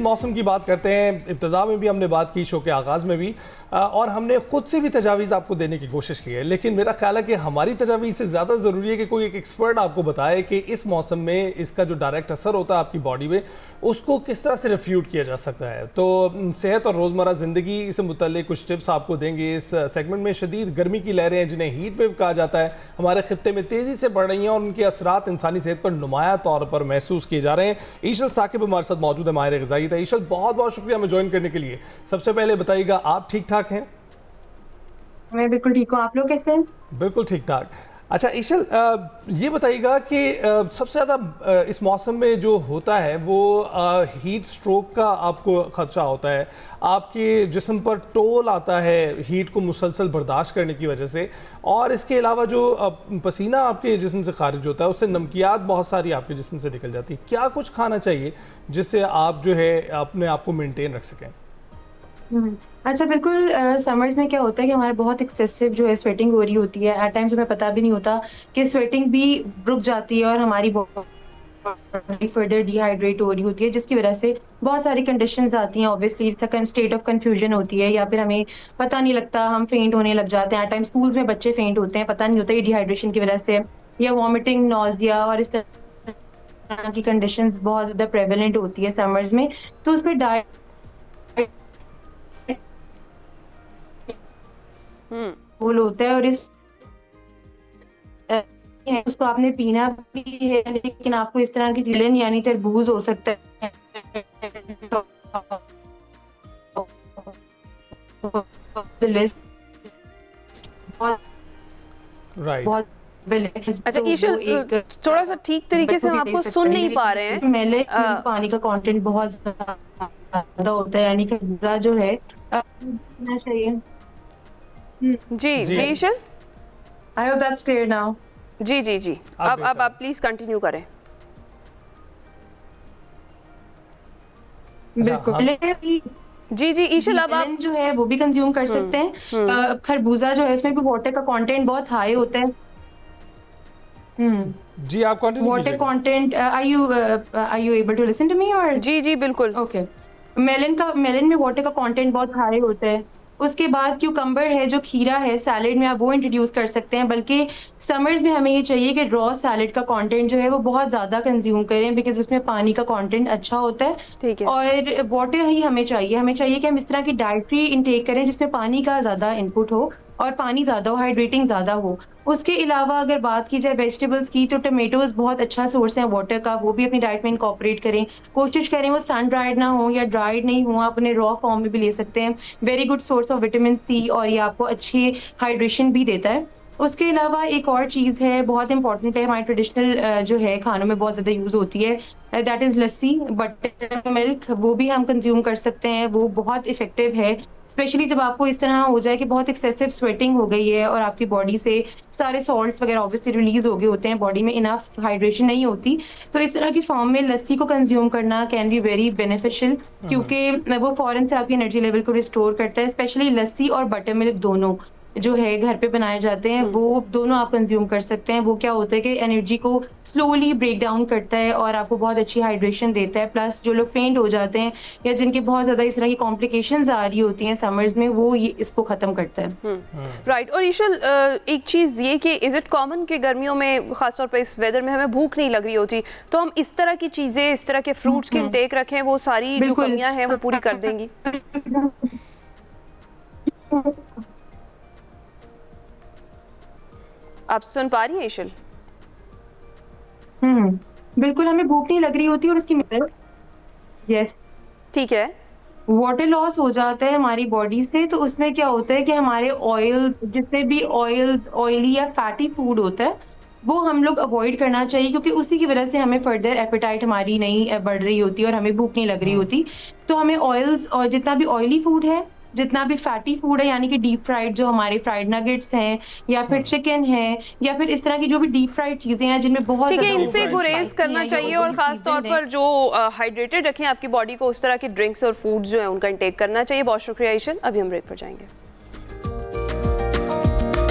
मौसम की बात करते हैं। इब्तिदा में भी हमने बात की, शो के आगाज़ में भी, और हमने ख़ुद से भी तजावीज़ आपको देने की कोशिश की है, लेकिन मेरा ख्याल है कि हमारी तजावीज़ से ज़्यादा ज़रूरी है कि कोई एक एक्सपर्ट आपको बताए कि इस मौसम में इसका जो डायरेक्ट असर होता है आपकी बॉडी में, उसको किस तरह से रिफ्यूट किया जा सकता है। तो सेहत और रोज़मर्रा ज़िंदगी से मुतल्लिक़ कुछ टिप्स आपको देंगे इस सेगमेंट में। शदीद गर्मी की लहरें हैं जिन्हें हीट वेव कहा जाता है, हमारे खित्ते में तेज़ी से बढ़ रही हैं और उनके असरात इंसानी सेहत पर नुमाया तौर पर महसूस किए जा रहे हैं। ईशल साकिब हमारे साथ मौजूद है, माहिर ग़िज़ाई। ईशल, बहुत बहुत शुक्रिया हमें ज्वाइन करने के लिए। सबसे पहले बताइएगा, आप ठीक ठाक हैं? मैं बिल्कुल ठीक हूँ, आप लोग कैसे हैं? बिल्कुल ठीक ठाक। अच्छा ईशल, ये बताइएगा कि सबसे ज़्यादा इस मौसम में जो होता है वो हीट स्ट्रोक का आपको ख़दशा होता है, आपके जिस्म पर टोल आता है हीट को मुसलसल बर्दाश्त करने की वजह से, और इसके अलावा जो पसीना आपके जिस्म से खारिज होता है उससे नमकियात बहुत सारी आपके जिस्म से निकल जाती है। क्या कुछ खाना चाहिए जिससे आप जो है अपने आप को मेनटेन रख सकें? अच्छा, बिल्कुल। समर्स में क्या होता है कि हमारे बहुत एक्सेसिव जो है स्वेटिंग हो रही होती है। एट टाइम्स हमें पता भी नहीं होता कि स्वेटिंग भी रुक जाती है और हमारी बॉडी फर्दर डिहाइड्रेट हो रही होती है, जिसकी वजह से बहुत सारी कंडीशंस आती हैं। ऑब्वियसली स्टेट ऑफ कंफ्यूजन होती है, या फिर हमें पता नहीं लगता, हम फेंट होने लग जाते हैं। एट टाइम्स स्कूल्स में बच्चे फेंट होते हैं, पता नहीं होता ये डिहाइड्रेशन की वजह से, या वॉमिटिंग, नॉजिया और इस तरह की कंडीशंस बहुत ज़्यादा प्रेवलेंट होती है समर्स में। तो उस पर डाइट फूल होता है, और इस उसको आपने पीना भी है, लेकिन आपको इस तरह की टिलन यानी तरबूज हो सकता है, राइट। अच्छा ईशल, थोड़ा सा ठीक तरीके से हम आपको सुन नहीं पा रहे हैं। मेले पानी का कंटेंट बहुत ज्यादा होता है, यानी कि जो है चाहिए। जी जी ईशल, I hope that's clear now. जी जी जी, अब आप प्लीज कंटिन्यू करें। बिल्कुल। जी जी ईशल, अब आप जो है वो भी कंज्यूम कर सकते हैं। खरबूजा जो है उसमें भी वाटर का कंटेंट बहुत हाई होता है। जी, आप कंटिन्यू कीजिए। Water content, are you able to listen to me? और जी जी बिल्कुल। ओके। मेलन में वाटर का कंटेंट बहुत हाई होता है। उसके बाद क्यूकम्बर है, जो खीरा है, सैलेड में आप वो इंट्रोड्यूस कर सकते हैं। बल्कि समर्स में हमें ये चाहिए कि रॉ सैलेड का कंटेंट जो है वो बहुत ज़्यादा कंज्यूम करें, बिकॉज उसमें पानी का कंटेंट अच्छा होता है। ठीक है। और वाटर ही हमें चाहिए कि हम इस तरह की डाइटरी इनटेक करें जिसमें पानी का ज़्यादा इनपुट हो और पानी ज़्यादा हो, हाइड्रेटिंग ज़्यादा हो। उसके अलावा अगर बात की जाए वेजिटेबल्स की, तो टमेटोज़ बहुत अच्छा सोर्स है वाटर का, वो भी अपनी डाइट में इनकॉर्पोरेट करें। कोशिश करें वो सन ड्राइड ना हो या ड्राइड नहीं हो, आप उन्हें रॉ फॉर्म में भी ले सकते हैं। Very good source of vitamin C, और ये आपको अच्छी हाइड्रेशन भी देता है। उसके अलावा एक और चीज़ है, बहुत इंपॉर्टेंट है, हमारे ट्रेडिशनल जो है खानों में बहुत ज़्यादा यूज़ होती है, that is lassi, butter milk. वो भी हम कंज्यूम कर सकते हैं, वो बहुत इफेक्टिव है, स्पेशली जब आपको इस तरह हो जाए कि बहुत एक्सेसिव स्वेटिंग हो गई है और आपकी बॉडी से सारे सॉल्ट्स वगैरह ऑब्वियसली रिलीज हो गए होते हैं, बॉडी में इनफ हाइड्रेशन नहीं होती। तो इस तरह की फॉर्म में लस्सी को कंज्यूम करना कैन बी वेरी बेनिफिशियल, क्योंकि वो फौरन से आपकी एनर्जी लेवल को रिस्टोर करता है। स्पेशली लस्सी और बटर मिल्क दोनों जो है घर पे बनाए जाते हैं, वो दोनों आप कंज्यूम कर सकते हैं। वो क्या होता है कि एनर्जी को स्लोली ब्रेक डाउन करता है और आपको बहुत अच्छी हाइड्रेशन देता है। प्लस जो लोग फेंट हो जाते हैं या जिनके बहुत ज़्यादा इस तरह की कॉम्प्लिकेशंस आ रही होती हैं समर्स में, वो ये इसको ख़त्म करता है। राइट। और ईशल, एक चीज़ ये कि इज़ इट कॉमन कि गर्मियों में ख़ासतौर पर इस वेदर में हमें भूख नहीं लग रही होती, तो हम इस तरह की चीज़ें, इस तरह के फ्रूट्स की इंटेक रखें, वो सारी जो कमियाँ हैं वो पूरी कर देंगी? आप सुन पा रही हैं ईशल? बिल्कुल, हमें भूख नहीं लग रही होती और उसकी यस, ठीक है, वाटर लॉस हो जाता है हमारी बॉडी से। तो उसमें क्या होता है कि हमारे ऑयल्स, जितने भी ऑयली या फैटी फूड होता है, वो हम लोग अवॉइड करना चाहिए, क्योंकि उसी की वजह से हमें फर्दर एपेटाइट हमारी नहीं बढ़ रही होती और हमें भूख नहीं लग रही होती। तो हमें ऑयल्स, और जितना भी ऑयली फूड है, जितना भी फैटी फूड है, यानी कि डीप फ्राइड जो हमारे फ्राइड नगेट्स हैं, या फिर चिकन है, या फिर इस तरह की जो भी डीप फ्राइड चीजें हैं जिनमें बहुत ठीक है, इनसे गुरेज करना चाहिए। और खास तौर पर जो हाइड्रेटेड रखें आपकी बॉडी को, उस तरह के ड्रिंक्स और फूड्स जो है उनका इंटेक करना चाहिए। बहुत शुक्रिया ईशल, अभी हम ब्रेक पर जाएंगे।